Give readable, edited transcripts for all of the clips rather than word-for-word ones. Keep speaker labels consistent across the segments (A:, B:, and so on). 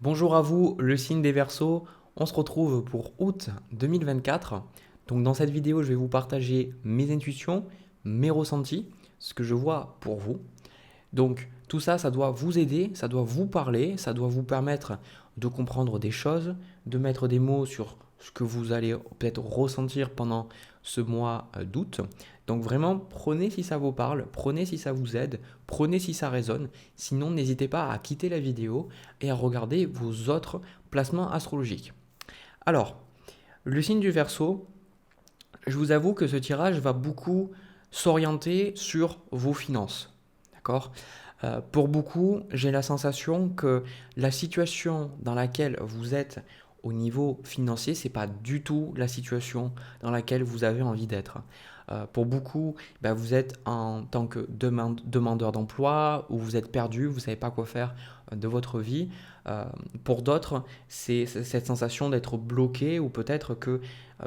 A: Bonjour à vous, le signe des Verseaux. On se retrouve pour août 2024. Donc dans cette vidéo, je vais vous partager mes intuitions, mes ressentis, ce que je vois pour vous. Donc tout ça, ça doit vous aider, ça doit vous parler, ça doit vous permettre de comprendre des choses, de mettre des mots sur ce que vous allez peut-être ressentir pendant ce mois d'août. Donc vraiment, prenez si ça vous parle, prenez si ça vous aide, prenez si ça résonne. Sinon, n'hésitez pas à quitter la vidéo et à regarder vos autres placements astrologiques. Alors, le signe du Verseau, je vous avoue que ce tirage va beaucoup s'orienter sur vos finances. D'accord? Pour beaucoup, j'ai la sensation que la situation dans laquelle vous êtes au niveau financier, c'est pas du tout la situation dans laquelle vous avez envie d'être. Pour beaucoup, vous êtes en tant que demandeur d'emploi ou vous êtes perdu, vous ne savez pas quoi faire de votre vie. Pour d'autres, c'est cette sensation d'être bloqué ou peut-être que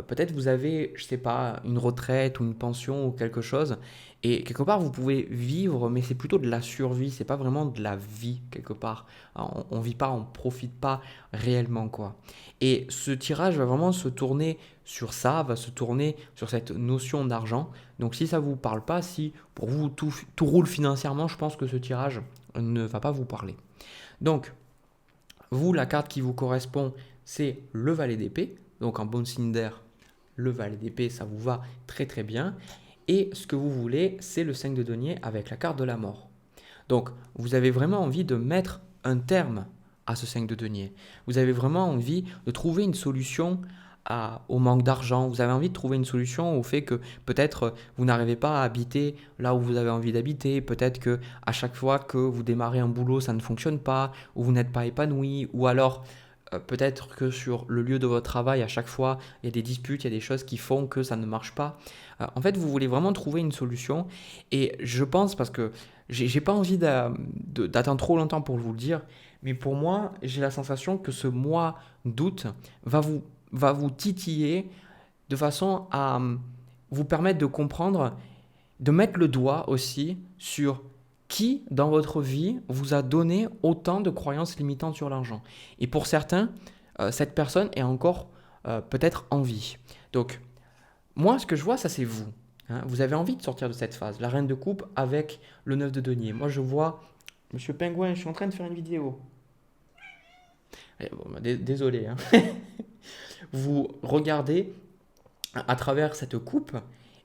A: peut-être vous avez, je sais pas, une retraite ou une pension ou quelque chose et quelque part vous pouvez vivre, mais c'est plutôt de la survie, c'est pas vraiment de la vie quelque part. On vit pas, on profite pas réellement quoi. Et ce tirage va vraiment se tourner sur ça, va se tourner sur cette notion d'argent. Donc si ça vous parle pas, si pour vous tout roule financièrement, je pense que ce tirage ne va pas vous parler. Donc vous, la carte qui vous correspond, c'est le valet d'épée. Donc en bon signe d'air, le valet d'épée, ça vous va très très bien. Et ce que vous voulez, c'est le 5 de denier avec la carte de la mort. Donc vous avez vraiment envie de mettre un terme à ce 5 de denier. Vous avez vraiment envie de trouver une solution au manque d'argent. Vous avez envie de trouver une solution au fait que peut-être vous n'arrivez pas à habiter là où vous avez envie d'habiter. Peut-être que à chaque fois que vous démarrez un boulot, ça ne fonctionne pas, ou vous n'êtes pas épanoui, ou alors peut-être que sur le lieu de votre travail, à chaque fois, il y a des disputes, il y a des choses qui font que ça ne marche pas. En fait, vous voulez vraiment trouver une solution. Et je pense, parce que j'ai pas envie d'attendre trop longtemps pour vous le dire, mais pour moi, j'ai la sensation que ce mois d'août va vous titiller de façon à vous permettre de comprendre, de mettre le doigt aussi sur qui dans votre vie vous a donné autant de croyances limitantes sur l'argent. Et pour certains, cette personne est encore peut-être en vie. Donc, moi, ce que je vois, ça c'est vous. Hein. Vous avez envie de sortir de cette phase. La reine de coupe avec le 9 de denier. Moi, je vois, Monsieur Pingouin, je suis en train de faire une vidéo. Bon, désolé. Hein. Vous regardez à travers cette coupe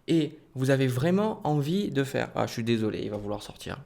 A: et vous avez vraiment envie de faire. Ah, je suis désolé, il va vouloir sortir.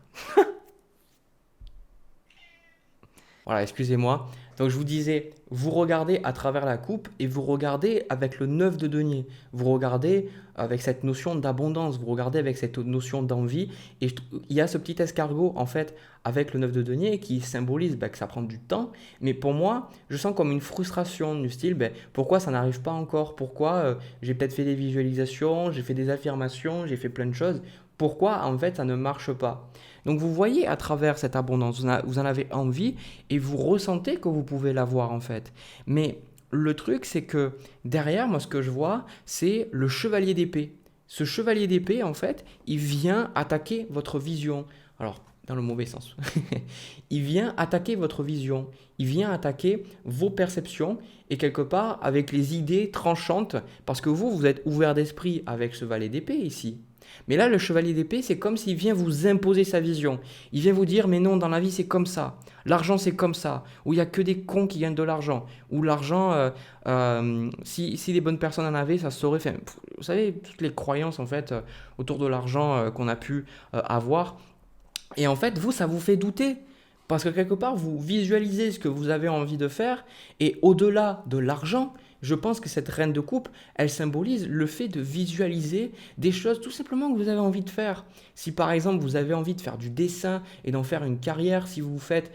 A: Voilà, excusez-moi. Donc je vous disais, vous regardez à travers la coupe et vous regardez avec le 9 de denier. Vous regardez avec cette notion d'abondance, vous regardez avec cette notion d'envie. Et il y a ce petit escargot en fait avec le 9 de denier qui symbolise que ça prend du temps. Mais pour moi, je sens comme une frustration du style, pourquoi ça n'arrive pas encore? Pourquoi j'ai peut-être fait des visualisations, j'ai fait des affirmations, j'ai fait plein de choses. Pourquoi en fait ça ne marche pas? Donc vous voyez à travers cette abondance, vous en avez envie et vous ressentez que vous pouvez l'avoir en fait. Mais le truc c'est que derrière, moi ce que je vois, c'est le chevalier d'épée. Ce chevalier d'épée en fait, il vient attaquer votre vision. Alors, dans le mauvais sens. Il vient attaquer votre vision. Il vient attaquer vos perceptions et quelque part avec les idées tranchantes parce que vous êtes ouvert d'esprit avec ce valet d'épée ici. Mais là, le chevalier d'épée, c'est comme s'il vient vous imposer sa vision. Il vient vous dire, mais non, dans la vie, c'est comme ça. L'argent, c'est comme ça. Où il n'y a que des cons qui gagnent de l'argent. Où l'argent, si les bonnes personnes en avaient, ça se saurait. Enfin, vous savez, toutes les croyances, en fait, autour de l'argent qu'on a pu avoir. Et en fait, vous, ça vous fait douter. Parce que quelque part, vous visualisez ce que vous avez envie de faire. Et au-delà de l'argent, je pense que cette reine de coupe, elle symbolise le fait de visualiser des choses tout simplement que vous avez envie de faire. Si par exemple vous avez envie de faire du dessin et d'en faire une carrière, si vous faites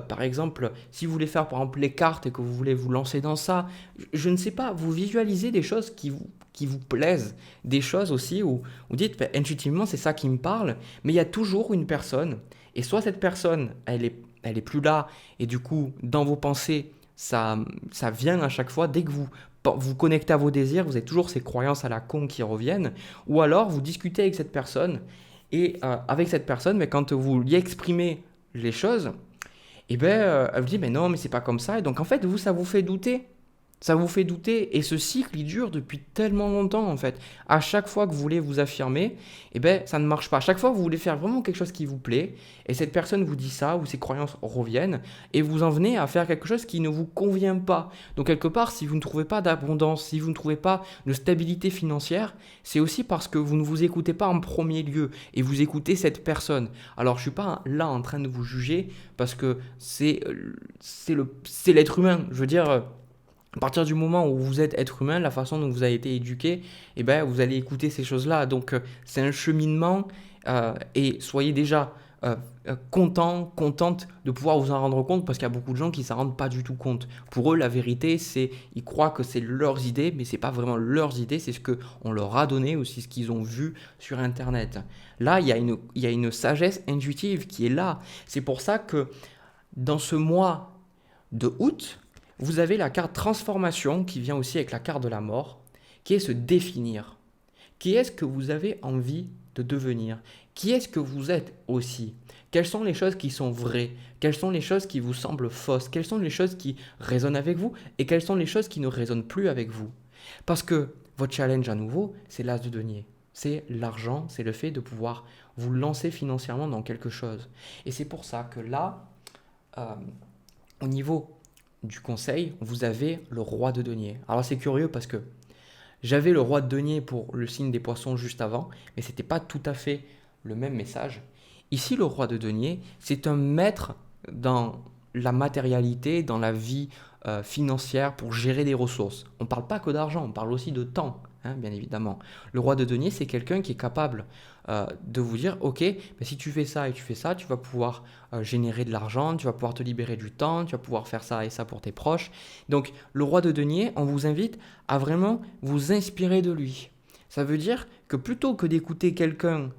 A: par exemple, si vous voulez faire par exemple les cartes et que vous voulez vous lancer dans ça, je ne sais pas, vous visualisez des choses qui vous plaisent, des choses aussi où vous dites intuitivement c'est ça qui me parle, mais il y a toujours une personne, et soit cette personne, elle est plus là, et du coup dans vos pensées, ça vient à chaque fois dès que vous connectez à vos désirs, vous avez toujours ces croyances à la con qui reviennent, ou alors vous discutez avec cette personne, et avec cette personne, mais quand vous lui exprimez les choses, Et ben, elle vous dit, mais non, mais c'est pas comme ça. Et donc, en fait, vous, ça vous fait douter. Ça vous fait douter. Et ce cycle, il dure depuis tellement longtemps, en fait. À chaque fois que vous voulez vous affirmer, eh ben, ça ne marche pas. À chaque fois que vous voulez faire vraiment quelque chose qui vous plaît, et cette personne vous dit ça, ou ses croyances reviennent, et vous en venez à faire quelque chose qui ne vous convient pas. Donc, quelque part, si vous ne trouvez pas d'abondance, si vous ne trouvez pas de stabilité financière, c'est aussi parce que vous ne vous écoutez pas en premier lieu, et vous écoutez cette personne. Alors, je ne suis pas là en train de vous juger, parce que c'est l'être humain. Je veux dire, à partir du moment où vous êtes être humain, la façon dont vous avez été éduqué, eh ben, vous allez écouter ces choses-là. Donc, c'est un cheminement et soyez déjà contente de pouvoir vous en rendre compte parce qu'il y a beaucoup de gens qui ne s'en rendent pas du tout compte. Pour eux, la vérité, c'est ils croient que c'est leurs idées, mais ce n'est pas vraiment leurs idées, c'est ce qu'on leur a donné ou c'est ce qu'ils ont vu sur Internet. Là, il y a une sagesse intuitive qui est là. C'est pour ça que dans ce mois de août, vous avez la carte transformation qui vient aussi avec la carte de la mort, qui est se définir. Qui est-ce que vous avez envie de devenir? Qui est-ce que vous êtes aussi? Quelles sont les choses qui sont vraies? Quelles sont les choses qui vous semblent fausses? Quelles sont les choses qui résonnent avec vous? Et quelles sont les choses qui ne résonnent plus avec vous? Parce que votre challenge à nouveau, c'est l'as de denier. C'est l'argent, c'est le fait de pouvoir vous lancer financièrement dans quelque chose. Et c'est pour ça que là, au niveau du conseil, vous avez le roi de denier. Alors c'est curieux parce que j'avais le roi de denier pour le signe des poissons juste avant, mais ce n'était pas tout à fait le même message. Ici, le roi de denier, c'est un maître dans la matérialité, dans la vie financière pour gérer des ressources. On ne parle pas que d'argent, on parle aussi de temps, hein, bien évidemment. Le roi de denier, c'est quelqu'un qui est capable de vous dire, ok, mais si tu fais ça et tu fais ça, tu vas pouvoir générer de l'argent, tu vas pouvoir te libérer du temps, tu vas pouvoir faire ça et ça pour tes proches. Donc, le roi de denier, on vous invite à vraiment vous inspirer de lui. Ça veut dire que plutôt que d'écouter quelqu'un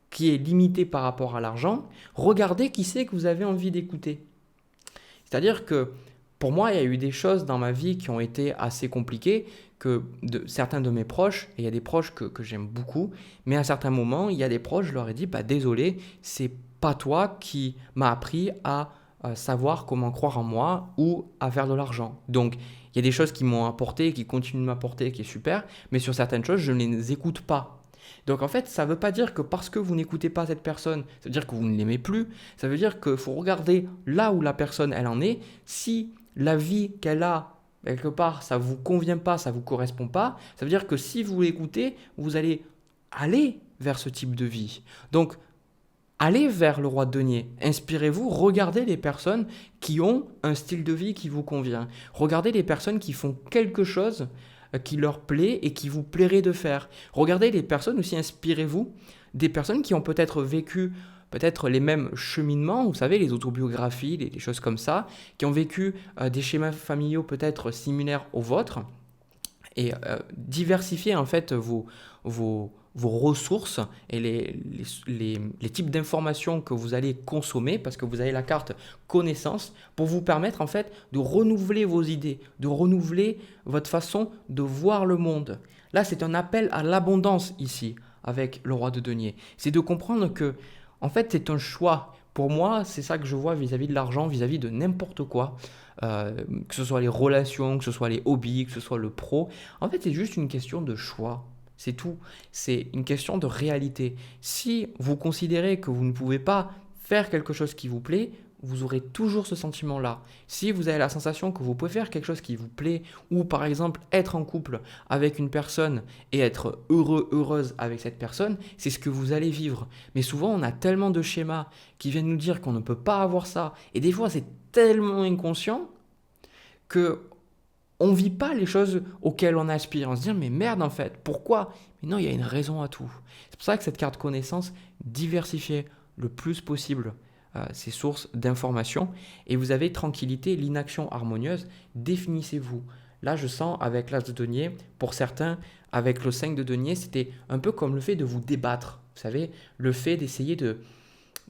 A: qui est limité par rapport à l'argent, regardez qui c'est que vous avez envie d'écouter. C'est-à-dire que pour moi, il y a eu des choses dans ma vie qui ont été assez compliquées, que certains de mes proches, et il y a des proches que j'aime beaucoup, mais à certains moments, il y a des proches, je leur ai dit, bah, désolé, c'est pas toi qui m'as appris à savoir comment croire en moi ou à faire de l'argent. Donc, il y a des choses qui m'ont apporté, qui continuent de m'apporter, qui est super, mais sur certaines choses, je ne les écoute pas. Donc en fait, ça ne veut pas dire que parce que vous n'écoutez pas cette personne, ça veut dire que vous ne l'aimez plus. Ça veut dire qu'il faut regarder là où la personne elle en est. Si la vie qu'elle a quelque part, ça vous convient pas, ça vous correspond pas, ça veut dire que si vous l'écoutez, vous allez aller vers ce type de vie. Donc allez vers le roi de denier, inspirez-vous, regardez les personnes qui ont un style de vie qui vous convient. Regardez les personnes qui font quelque chose qui leur plaît et qui vous plairait de faire. Regardez les personnes aussi, inspirez-vous des personnes qui ont peut-être vécu peut-être les mêmes cheminements, vous savez, les autobiographies, les choses comme ça, qui ont vécu des schémas familiaux peut-être similaires aux vôtres et diversifier en fait vos ressources et les types d'informations que vous allez consommer parce que vous avez la carte connaissance pour vous permettre en fait de renouveler vos idées, de renouveler votre façon de voir le monde. Là, c'est un appel à l'abondance ici avec le roi de denier. C'est de comprendre que en fait, c'est un choix. Pour moi, c'est ça que je vois vis-à-vis de l'argent, vis-à-vis de n'importe quoi. Que ce soit les relations, que ce soit les hobbies, que ce soit le pro. En fait, c'est juste une question de choix. C'est tout. C'est une question de réalité. Si vous considérez que vous ne pouvez pas faire quelque chose qui vous plaît, vous aurez toujours ce sentiment-là. Si vous avez la sensation que vous pouvez faire quelque chose qui vous plaît, ou par exemple être en couple avec une personne et être heureux, heureuse avec cette personne, c'est ce que vous allez vivre. Mais souvent, on a tellement de schémas qui viennent nous dire qu'on ne peut pas avoir ça, et des fois, c'est tellement inconscient que on ne vit pas les choses auxquelles on aspire. On se dit, mais merde en fait, pourquoi? Mais non, il y a une raison à tout. C'est pour ça que cette carte connaissance, diversifiez le plus possible ces sources d'informations et vous avez tranquillité, l'inaction harmonieuse, définissez-vous. Là, je sens avec l'as de denier, pour certains, avec le 5 de denier, c'était un peu comme le fait de vous débattre. Vous savez, le fait d'essayer de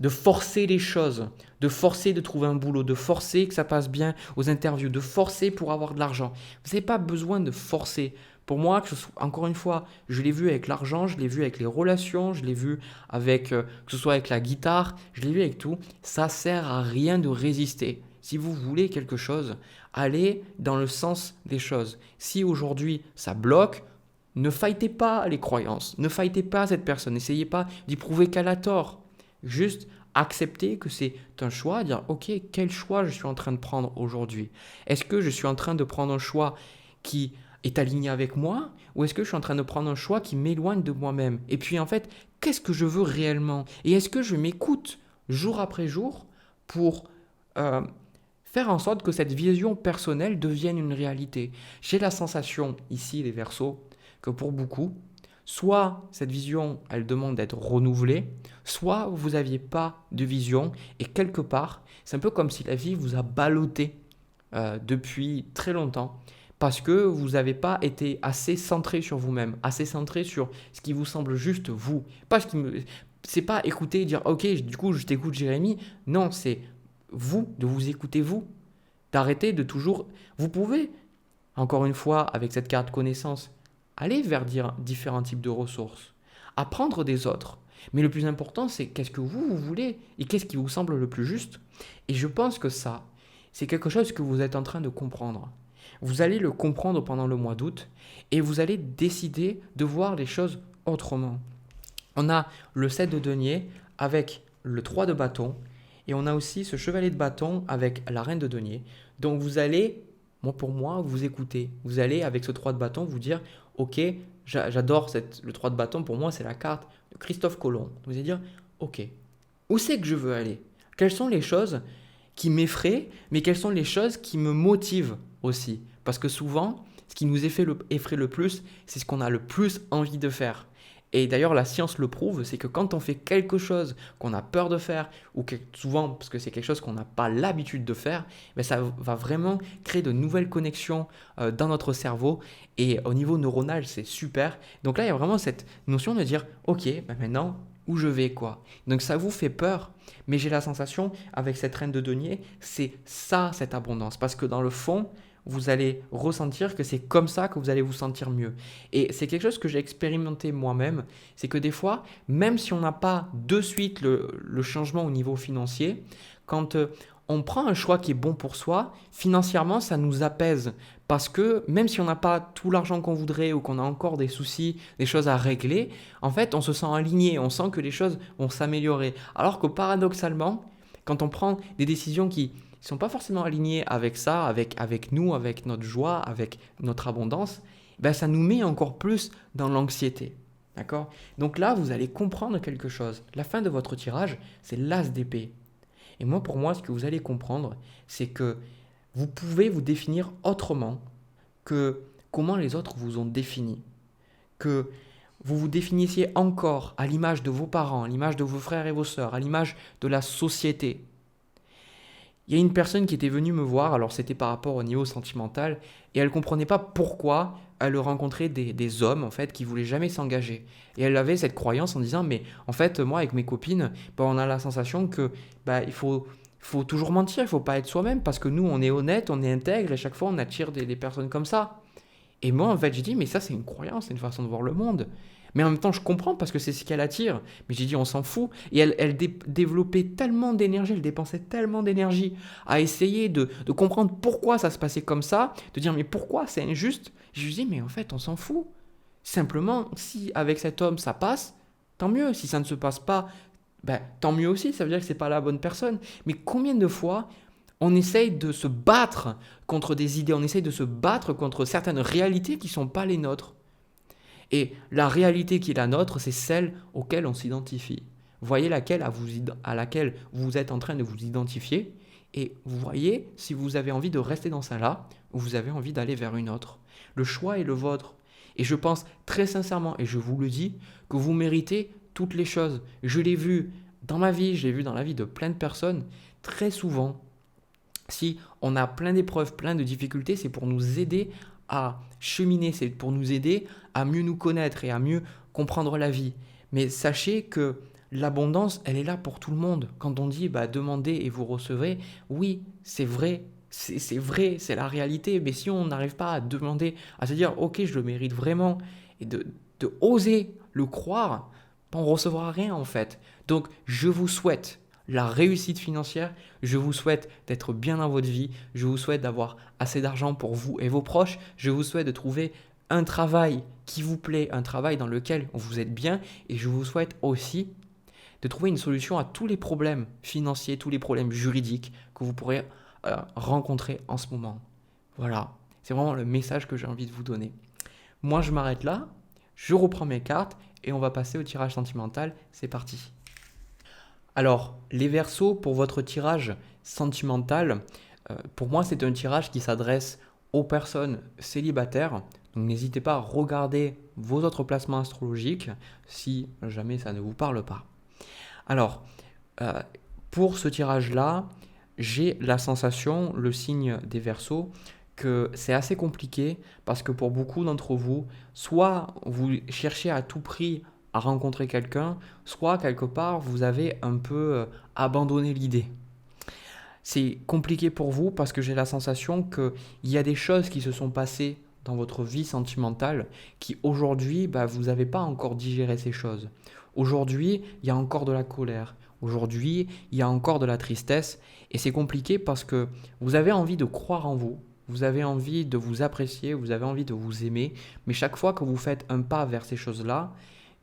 A: forcer les choses, de forcer de trouver un boulot, de forcer que ça passe bien aux interviews, de forcer pour avoir de l'argent. Vous n'avez pas besoin de forcer. Pour moi, encore une fois, je l'ai vu avec l'argent, je l'ai vu avec les relations, je l'ai vu avec, que ce soit avec la guitare, je l'ai vu avec tout. Ça sert à rien de résister. Si vous voulez quelque chose, allez dans le sens des choses. Si aujourd'hui ça bloque, ne fightez pas les croyances, ne fightez pas cette personne, n'essayez pas d'y prouver qu'elle a tort. Juste acceptez que c'est un choix, dire ok, quel choix je suis en train de prendre aujourd'hui? Est-ce que je suis en train de prendre un choix qui est aligné avec moi ou est-ce que je suis en train de prendre un choix qui m'éloigne de moi-même? Et puis en fait, qu'est-ce que je veux réellement? Et est-ce que je m'écoute jour après jour pour euh, faire en sorte que cette vision personnelle devienne une réalité? J'ai la sensation ici, les Verseaux, que pour beaucoup, soit cette vision, elle demande d'être renouvelée, soit vous n'aviez pas de vision et quelque part, c'est un peu comme si la vie vous a ballotté depuis très longtemps parce que vous n'avez pas été assez centré sur vous-même, assez centré sur ce qui vous semble juste vous. Pas ce qui me... C'est pas écouter et dire ok, du coup je t'écoute Jérémy. Non, c'est vous, de vous écouter vous, d'arrêter de toujours... Vous pouvez, encore une fois, avec cette carte connaissance, aller vers différents types de ressources, apprendre des autres. Mais le plus important, c'est qu'est-ce que vous voulez et qu'est-ce qui vous semble le plus juste. Et je pense que ça, c'est quelque chose que vous êtes en train de comprendre. Vous allez le comprendre pendant le mois d'août et vous allez décider de voir les choses autrement. On a le 7 de denier avec le 3 de bâton et on a aussi ce chevalier de bâton avec la reine de denier. Donc vous allez, pour moi, vous écouter. Vous allez avec ce 3 de bâton vous dire ok, j'adore le 3 de bâton, pour moi c'est la carte de Christophe Colomb. Vous allez dire ok, où c'est que je veux aller? Quelles sont les choses qui m'effraient, mais quelles sont les choses qui me motivent aussi? Parce que souvent, ce qui nous effraie le plus, c'est ce qu'on a le plus envie de faire. Et d'ailleurs, la science le prouve, c'est que quand on fait quelque chose qu'on a peur de faire, ou souvent parce que c'est quelque chose qu'on n'a pas l'habitude de faire, ben ça va vraiment créer de nouvelles connexions dans notre cerveau. Et au niveau neuronal, c'est super. Donc là, il y a vraiment cette notion de dire, ok, ben maintenant, où je vais quoi? Donc ça vous fait peur, mais j'ai la sensation, avec cette reine de denier, c'est ça, cette abondance. Parce que dans le fond, vous allez ressentir que c'est comme ça que vous allez vous sentir mieux. Et c'est quelque chose que j'ai expérimenté moi-même, c'est que des fois, même si on n'a pas de suite le changement au niveau financier, quand on prend un choix qui est bon pour soi, financièrement, ça nous apaise. Parce que même si on n'a pas tout l'argent qu'on voudrait ou qu'on a encore des soucis, des choses à régler, en fait, on se sent aligné, on sent que les choses vont s'améliorer. Alors que paradoxalement, quand on prend des décisions qui ne sont pas forcément alignées avec ça, avec nous, avec notre joie, avec notre abondance, ben ça nous met encore plus dans l'anxiété. D'accord? Donc là, vous allez comprendre quelque chose. La fin de votre tirage, c'est l'as d'épée. Et moi, pour moi, ce que vous allez comprendre, c'est que vous pouvez vous définir autrement que comment les autres vous ont défini. Que vous vous définissiez encore à l'image de vos parents, à l'image de vos frères et vos sœurs, à l'image de la société. Il y a une personne qui était venue me voir, alors c'était par rapport au niveau sentimental, et elle ne comprenait pas pourquoi elle rencontrait des hommes en fait qui voulaient jamais s'engager. Et elle avait cette croyance en disant mais en fait moi avec mes copines, on a la sensation que il faut toujours mentir, il faut pas être soi-même parce que nous on est honnête, on est intègre et chaque fois on attire des personnes comme ça. Et moi en fait j'ai dit mais ça c'est une croyance, c'est une façon de voir le monde. Mais en même temps, je comprends parce que c'est ce qu'elle attire. Mais j'ai dit, on s'en fout. Et elle développait tellement d'énergie, elle dépensait tellement d'énergie à essayer de comprendre pourquoi ça se passait comme ça, de dire, mais pourquoi c'est injuste? Je lui dis, mais en fait, on s'en fout. Simplement, si avec cet homme ça passe, tant mieux. Si ça ne se passe pas, tant mieux aussi. Ça veut dire que c'est pas la bonne personne. Mais combien de fois on essaye de se battre contre des idées, on essaye de se battre contre certaines réalités qui ne sont pas les nôtres? Et la réalité qui est la nôtre, c'est celle auquel on s'identifie. Voyez à laquelle vous êtes en train de vous identifier et vous voyez si vous avez envie de rester dans celle-là ou vous avez envie d'aller vers une autre. Le choix est le vôtre. Et je pense très sincèrement, et je vous le dis, que vous méritez toutes les choses. Je l'ai vu dans ma vie, je l'ai vu dans la vie de plein de personnes. Très souvent, si on a plein d'épreuves, plein de difficultés, c'est pour nous aider à cheminer, c'est pour nous aider à mieux nous connaître et à mieux comprendre la vie. Mais sachez que l'abondance, elle est là pour tout le monde. Quand on dit demandez et vous recevrez, oui, c'est vrai, c'est la réalité. Mais si on n'arrive pas à demander, à se dire ok, je le mérite vraiment, et de oser le croire, on ne recevra rien en fait. Donc je vous souhaite la réussite financière. Je vous souhaite d'être bien dans votre vie. Je vous souhaite d'avoir assez d'argent pour vous et vos proches. Je vous souhaite de trouver un travail qui vous plaît, un travail dans lequel vous êtes bien. Et je vous souhaite aussi de trouver une solution à tous les problèmes financiers, tous les problèmes juridiques que vous pourrez rencontrer en ce moment. Voilà, c'est vraiment le message que j'ai envie de vous donner. Moi, je m'arrête là, je reprends mes cartes et on va passer au tirage sentimental. C'est parti. Alors, les Verseaux, pour votre tirage sentimental, pour moi, c'est un tirage qui s'adresse aux personnes célibataires. Donc, n'hésitez pas à regarder vos autres placements astrologiques si jamais ça ne vous parle pas. Alors, pour ce tirage-là, j'ai la sensation, le signe des Verseaux, que c'est assez compliqué parce que pour beaucoup d'entre vous, soit vous cherchez à tout prix à rencontrer quelqu'un, soit quelque part vous avez un peu abandonné l'idée. C'est compliqué pour vous parce que j'ai la sensation qu'il y a des choses qui se sont passées dans votre vie sentimentale qui aujourd'hui, vous n'avez pas encore digéré ces choses. Aujourd'hui, il y a encore de la colère. Aujourd'hui, il y a encore de la tristesse. Et c'est compliqué parce que vous avez envie de croire en vous. Vous avez envie de vous apprécier, vous avez envie de vous aimer. Mais chaque fois que vous faites un pas vers ces choses-là,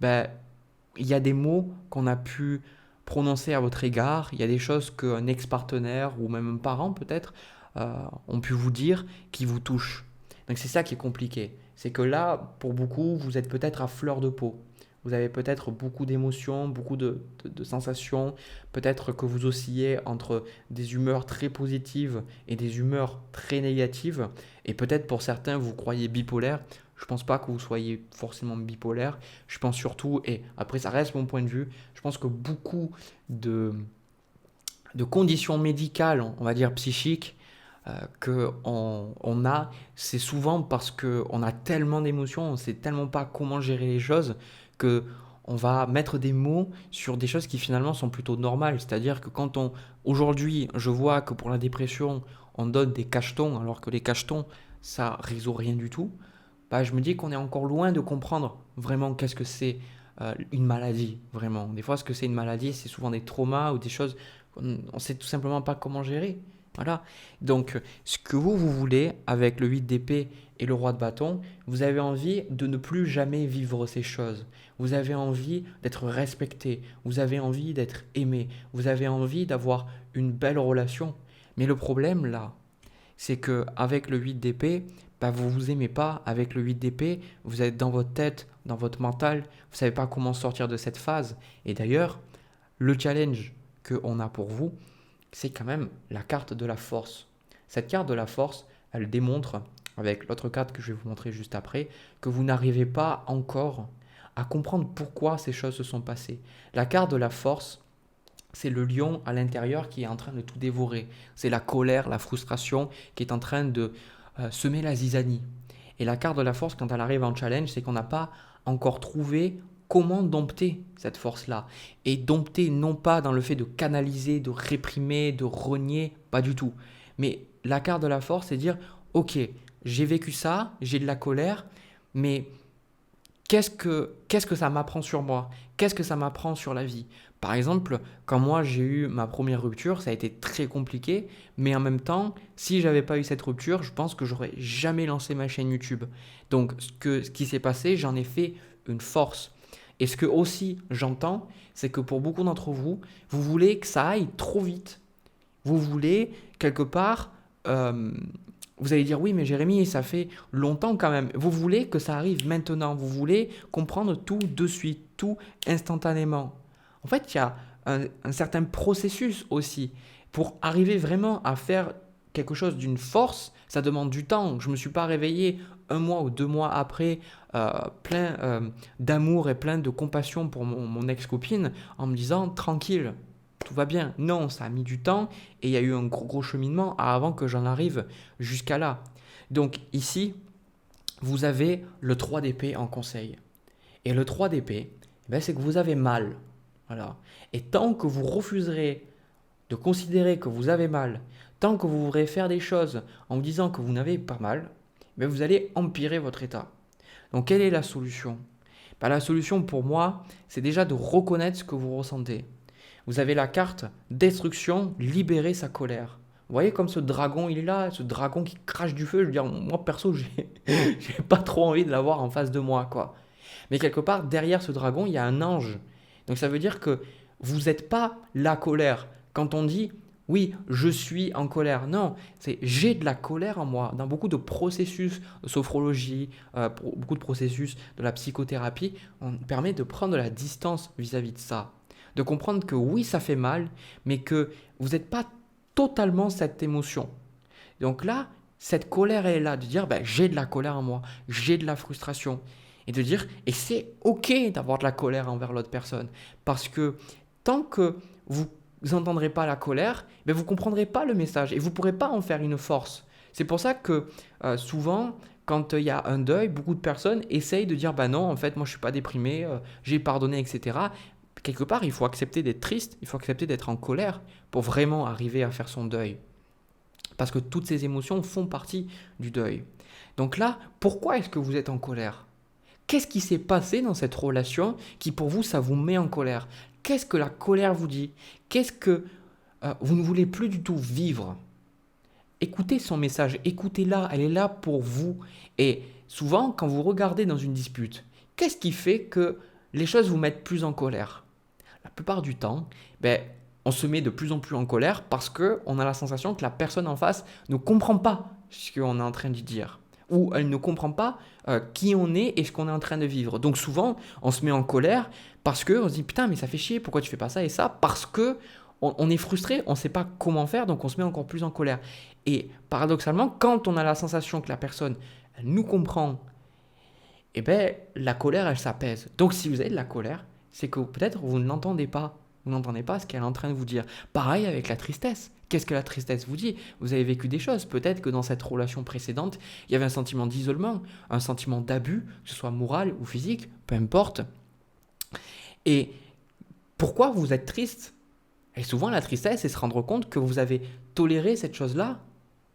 A: il y a des mots qu'on a pu prononcer à votre égard. Il y a des choses qu'un ex-partenaire ou même un parent peut-être ont pu vous dire qui vous touchent. Donc c'est ça qui est compliqué. C'est que là, pour beaucoup, vous êtes peut-être à fleur de peau. Vous avez peut-être beaucoup d'émotions, beaucoup de sensations. Peut-être que vous oscillez entre des humeurs très positives et des humeurs très négatives. Et peut-être pour certains, vous croyez bipolaire. Je ne pense pas que vous soyez forcément bipolaire. Je pense surtout, et après ça reste mon point de vue, je pense que beaucoup de conditions médicales, on va dire psychiques, qu'on a, c'est souvent parce qu'on a tellement d'émotions, on ne sait tellement pas comment gérer les choses, que on va mettre des mots sur des choses qui finalement sont plutôt normales. C'est-à-dire que aujourd'hui, je vois que pour la dépression, on donne des cachetons, alors que les cachetons, ça résout rien du tout. Je me dis qu'on est encore loin de comprendre vraiment qu'est-ce que c'est une maladie, vraiment. Des fois, ce que c'est une maladie, c'est souvent des traumas ou des choses qu'on ne sait tout simplement pas comment gérer. Voilà. Donc, ce que vous voulez avec le 8 d'épée et le roi de bâton, vous avez envie de ne plus jamais vivre ces choses. Vous avez envie d'être respecté. Vous avez envie d'être aimé. Vous avez envie d'avoir une belle relation. Mais le problème, là, c'est qu'avec le 8 d'épée, vous ne vous aimez pas. Avec le 8 d'épée, vous êtes dans votre tête, dans votre mental. Vous ne savez pas comment sortir de cette phase. Et d'ailleurs, le challenge qu'on a pour vous, c'est quand même la carte de la force. Cette carte de la force, elle démontre, avec l'autre carte que je vais vous montrer juste après, que vous n'arrivez pas encore à comprendre pourquoi ces choses se sont passées. La carte de la force, c'est le lion à l'intérieur qui est en train de tout dévorer. C'est la colère, la frustration qui est en train de semer la zizanie. Et la carte de la force, quand elle arrive en challenge, c'est qu'on n'a pas encore trouvé comment dompter cette force-là. Et dompter non pas dans le fait de canaliser, de réprimer, de renier, pas du tout. Mais la carte de la force, c'est dire, ok, j'ai vécu ça, j'ai de la colère, mais qu'est-ce que ça m'apprend sur moi? Qu'est-ce que ça m'apprend sur la vie? Par exemple, quand moi j'ai eu ma première rupture, ça a été très compliqué, mais en même temps, si j'avais pas eu cette rupture, je pense que j'aurais jamais lancé ma chaîne YouTube. Donc ce qui s'est passé, j'en ai fait une force. Et ce que aussi j'entends, c'est que pour beaucoup d'entre vous, vous voulez que ça aille trop vite. Vous voulez quelque part, vous allez dire oui mais Jérémy, ça fait longtemps quand même. Vous voulez que ça arrive maintenant. Vous voulez comprendre tout de suite, tout instantanément. En fait, il y a un certain processus aussi. Pour arriver vraiment à faire quelque chose d'une force, ça demande du temps. Je ne me suis pas réveillé 1 mois ou 2 mois après, plein d'amour et plein de compassion pour mon ex-copine, en me disant tranquille, tout va bien. Non, ça a mis du temps et il y a eu un gros cheminement avant que j'en arrive jusqu'à là. Donc ici, vous avez le 3 d'épée en conseil. Et le 3 d'épée, c'est que vous avez mal. Voilà. Et tant que vous refuserez de considérer que vous avez mal, tant que vous voudrez faire des choses en vous disant que vous n'avez pas mal, vous allez empirer votre état. Donc quelle est la solution? La solution pour moi, c'est déjà de reconnaître ce que vous ressentez. Vous avez la carte destruction, libérer sa colère. Vous voyez comme ce dragon, il est là, ce dragon qui crache du feu. Je veux dire, moi perso, j'ai pas trop envie de l'avoir en face de moi, quoi. Mais quelque part, derrière ce dragon, il y a un ange. Donc ça veut dire que vous n'êtes pas la colère. Quand on dit oui, je suis en colère, non, c'est j'ai de la colère en moi. Dans beaucoup de processus de sophrologie, beaucoup de processus de la psychothérapie, on permet de prendre de la distance vis-à-vis de ça. De comprendre que oui, ça fait mal, mais que vous n'êtes pas totalement cette émotion. Donc là, cette colère elle est là, de dire ben, j'ai de la colère en moi, j'ai de la frustration. Et de dire, et c'est ok d'avoir de la colère envers l'autre personne. Parce que tant que vous n'entendrez pas la colère, ben vous ne comprendrez pas le message et vous ne pourrez pas en faire une force. C'est pour ça que souvent, quand il y a un deuil, beaucoup de personnes essayent de dire, bah non, en fait, moi je ne suis pas déprimé, j'ai pardonné, etc. Quelque part, il faut accepter d'être triste, il faut accepter d'être en colère pour vraiment arriver à faire son deuil. Parce que toutes ces émotions font partie du deuil. Donc là, pourquoi est-ce que vous êtes en colère ? Qu'est-ce qui s'est passé dans cette relation qui pour vous, ça vous met en colère ? Qu'est-ce que la colère vous dit ? Qu'est-ce que vous ne voulez plus du tout vivre ? Écoutez son message, écoutez-la, elle est là pour vous. Et souvent, quand vous regardez dans une dispute, qu'est-ce qui fait que les choses vous mettent plus en colère ? La plupart du temps, on se met de plus en plus en colère parce qu'on a la sensation que la personne en face ne comprend pas ce qu'on est en train de dire. Ou elle ne comprend pas qui on est et ce qu'on est en train de vivre. Donc souvent, on se met en colère parce qu'on se dit « Putain, mais ça fait chier, pourquoi tu fais pas ça et ça ?» Parce qu'on est frustré, on ne sait pas comment faire, donc on se met encore plus en colère. Et paradoxalement, quand on a la sensation que la personne elle nous comprend, la colère, elle s'apaise. Donc si vous avez de la colère, c'est que peut-être vous ne l'entendez pas. Vous n'entendez pas ce qu'elle est en train de vous dire. Pareil avec la tristesse. Qu'est-ce que la tristesse vous dit ? Vous avez vécu des choses. Peut-être que dans cette relation précédente, il y avait un sentiment d'isolement, un sentiment d'abus, que ce soit moral ou physique, peu importe. Et pourquoi vous êtes triste ? Et souvent, la tristesse, c'est se rendre compte que vous avez toléré cette chose-là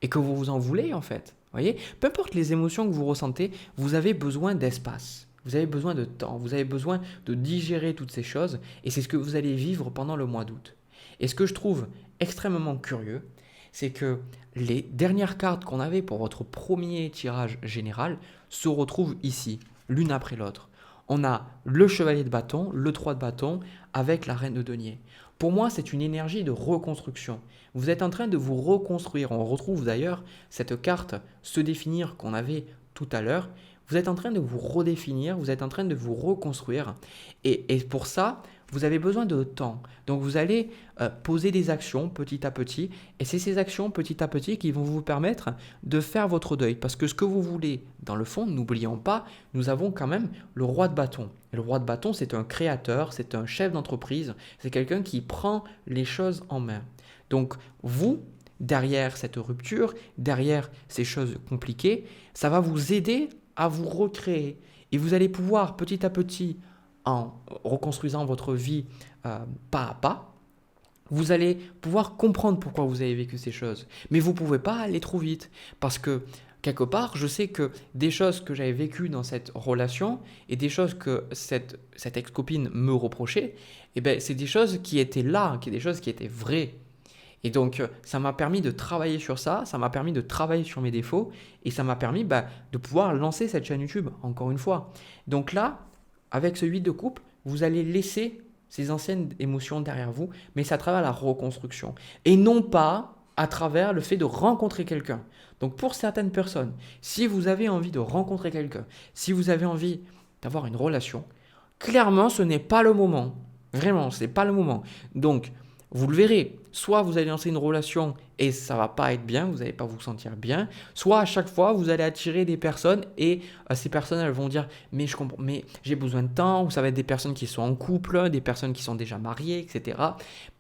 A: et que vous vous en voulez en fait. Voyez ? Peu importe les émotions que vous ressentez, vous avez besoin d'espace. Vous avez besoin de temps, vous avez besoin de digérer toutes ces choses et c'est ce que vous allez vivre pendant le mois d'août. Et ce que je trouve extrêmement curieux, c'est que les dernières cartes qu'on avait pour votre premier tirage général se retrouvent ici, l'une après l'autre. On a le chevalier de bâton, le 3 de bâton avec la reine de denier. Pour moi, c'est une énergie de reconstruction. Vous êtes en train de vous reconstruire. On retrouve d'ailleurs cette carte se définir qu'on avait tout à l'heure. Vous êtes en train de vous redéfinir, vous êtes en train de vous reconstruire. Et pour ça, vous avez besoin de temps. Donc vous allez poser des actions petit à petit. Et c'est ces actions petit à petit qui vont vous permettre de faire votre deuil. Parce que ce que vous voulez, dans le fond, n'oublions pas, nous avons quand même le roi de bâton. Et le roi de bâton, c'est un créateur, c'est un chef d'entreprise, c'est quelqu'un qui prend les choses en main. Donc vous, derrière cette rupture, derrière ces choses compliquées, ça va vous aider à vous recréer. Et vous allez pouvoir petit à petit, en reconstruisant votre vie pas à pas, vous allez pouvoir comprendre pourquoi vous avez vécu ces choses. Mais vous ne pouvez pas aller trop vite. Parce que quelque part, je sais que des choses que j'avais vécues dans cette relation et des choses que cette ex-copine me reprochait, c'est des choses qui étaient là, des choses qui étaient vraies. Et donc, ça m'a permis de travailler sur ça, ça m'a permis de travailler sur mes défauts et ça m'a permis de pouvoir lancer cette chaîne YouTube, encore une fois. Donc là, avec ce 8 de coupe, vous allez laisser ces anciennes émotions derrière vous, mais c'est à travers la reconstruction. Et non pas à travers le fait de rencontrer quelqu'un. Donc pour certaines personnes, si vous avez envie de rencontrer quelqu'un, si vous avez envie d'avoir une relation, clairement, ce n'est pas le moment. Vraiment, ce n'est pas le moment. Donc, vous le verrez, soit vous allez lancer une relation et ça ne va pas être bien, vous n'allez pas vous sentir bien, soit à chaque fois vous allez attirer des personnes et ces personnes elles vont dire mais je comprends, mais j'ai besoin de temps, ou ça va être des personnes qui sont en couple, des personnes qui sont déjà mariées, etc.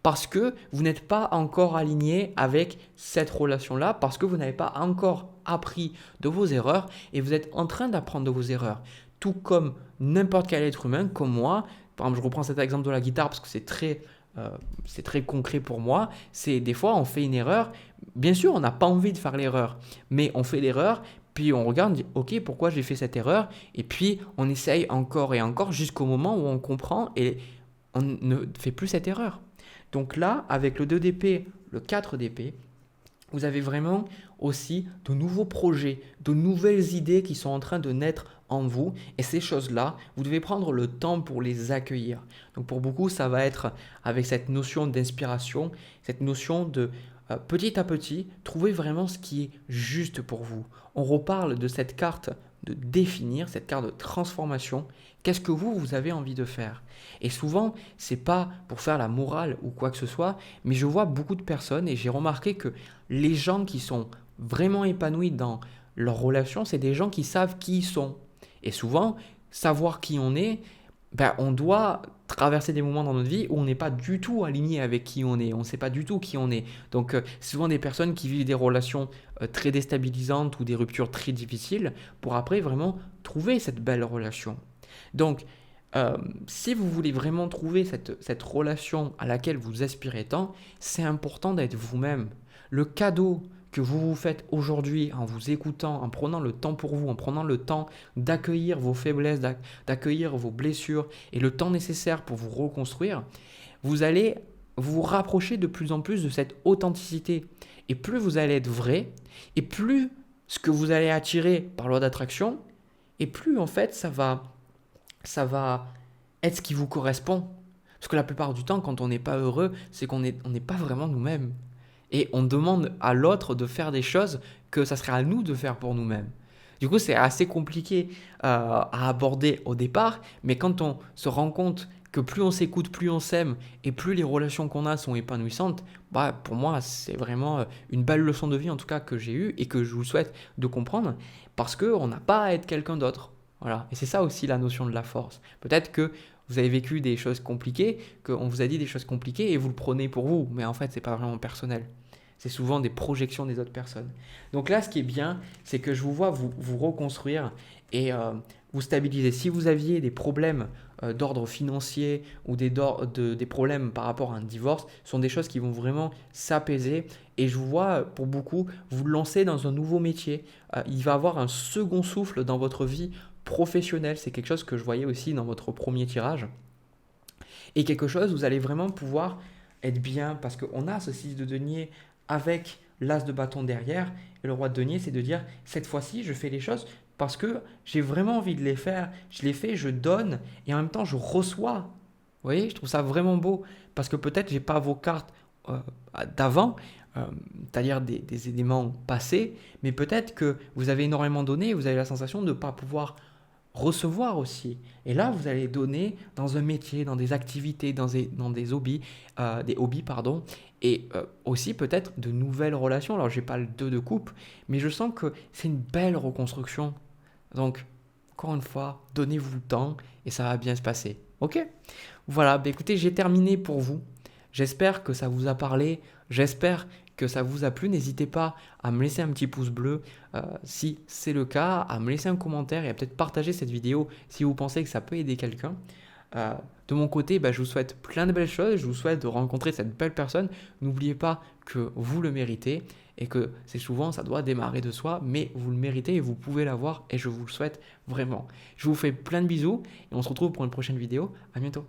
A: Parce que vous n'êtes pas encore aligné avec cette relation-là, parce que vous n'avez pas encore appris de vos erreurs et vous êtes en train d'apprendre de vos erreurs. Tout comme n'importe quel être humain, comme moi, par exemple je reprends cet exemple de la guitare parce que c'est très concret pour moi, c'est des fois on fait une erreur, bien sûr on n'a pas envie de faire l'erreur, mais on fait l'erreur, puis on regarde, on dit ok pourquoi j'ai fait cette erreur, et puis on essaye encore et encore jusqu'au moment où on comprend et on ne fait plus cette erreur. Donc là, avec le 2 d'épée, le 4 d'épée, vous avez vraiment aussi de nouveaux projets, de nouvelles idées qui sont en train de naître en vous. Et ces choses-là, vous devez prendre le temps pour les accueillir. Donc pour beaucoup, ça va être avec cette notion d'inspiration, cette notion de petit à petit, trouver vraiment ce qui est juste pour vous. On reparle de cette carte de définir, cette carte de transformation. Qu'est-ce que vous avez envie de faire? Et souvent, c'est pas pour faire la morale ou quoi que ce soit, mais je vois beaucoup de personnes et j'ai remarqué que les gens qui sont vraiment épanouis dans leur relation, c'est des gens qui savent qui ils sont. Et souvent, savoir qui on est, ben, on doit traverser des moments dans notre vie où on n'est pas du tout aligné avec qui on est, on ne sait pas du tout qui on est. Donc, c'est souvent des personnes qui vivent des relations très déstabilisantes ou des ruptures très difficiles pour après vraiment trouver cette belle relation. Donc, si vous voulez vraiment trouver cette relation à laquelle vous aspirez tant, c'est important d'être vous-même. Le cadeau que vous vous faites aujourd'hui en vous écoutant, en prenant le temps pour vous, en prenant le temps d'accueillir vos faiblesses, d'accueillir vos blessures et le temps nécessaire pour vous reconstruire, vous allez vous rapprocher de plus en plus de cette authenticité. Et plus vous allez être vrai, et plus ce que vous allez attirer par loi d'attraction, et plus en fait ça va être ce qui vous correspond. Parce que la plupart du temps, quand on n'est pas heureux, c'est qu'on n'est pas vraiment nous-mêmes. Et on demande à l'autre de faire des choses que ça serait à nous de faire pour nous-mêmes. Du coup, c'est assez compliqué à aborder au départ, mais quand on se rend compte que plus on s'écoute, plus on s'aime, et plus les relations qu'on a sont épanouissantes, bah, pour moi, c'est vraiment une belle leçon de vie en tout cas que j'ai eue et que je vous souhaite de comprendre, parce qu'on n'a pas à être quelqu'un d'autre. Voilà. Et c'est ça aussi la notion de la force. Peut-être que vous avez vécu des choses compliquées, qu'on vous a dit des choses compliquées et vous le prenez pour vous, mais en fait, c'est pas vraiment personnel. C'est souvent des projections des autres personnes. Donc là, ce qui est bien, c'est que je vous vois vous reconstruire et vous stabiliser. Si vous aviez des problèmes d'ordre financier ou des problèmes par rapport à un divorce, ce sont des choses qui vont vraiment s'apaiser. Et je vous vois, pour beaucoup, vous lancer dans un nouveau métier. Il va y avoir un second souffle dans votre vie professionnelle. C'est quelque chose que je voyais aussi dans votre premier tirage. Et quelque chose, vous allez vraiment pouvoir être bien parce qu'on a ce 6 de denier avec l'as de bâton derrière. Et le roi de denier, c'est de dire, cette fois-ci, je fais les choses parce que j'ai vraiment envie de les faire. Je les fais, je donne et en même temps, je reçois. Vous voyez, je trouve ça vraiment beau parce que peut-être je n'ai pas vos cartes d'avant, c'est-à-dire des éléments passés, mais peut-être que vous avez énormément donné et vous avez la sensation de ne pas pouvoir recevoir aussi. Et là, vous allez donner dans un métier, dans des activités, dans des hobbies, pardon, et aussi peut-être de nouvelles relations. Alors, je n'ai pas le 2 de coupe, mais je sens que c'est une belle reconstruction. Donc, encore une fois, donnez-vous le temps et ça va bien se passer. Ok? Voilà, bah écoutez, j'ai terminé pour vous. J'espère que ça vous a parlé. J'espère que ça vous a plu. N'hésitez pas à me laisser un petit pouce bleu si c'est le cas, à me laisser un commentaire et à peut-être partager cette vidéo si vous pensez que ça peut aider quelqu'un. De mon côté, je vous souhaite plein de belles choses. Je vous souhaite de rencontrer cette belle personne. N'oubliez pas que vous le méritez et que c'est souvent, ça doit démarrer de soi, mais vous le méritez et vous pouvez l'avoir et je vous le souhaite vraiment. Je vous fais plein de bisous et on se retrouve pour une prochaine vidéo. À bientôt.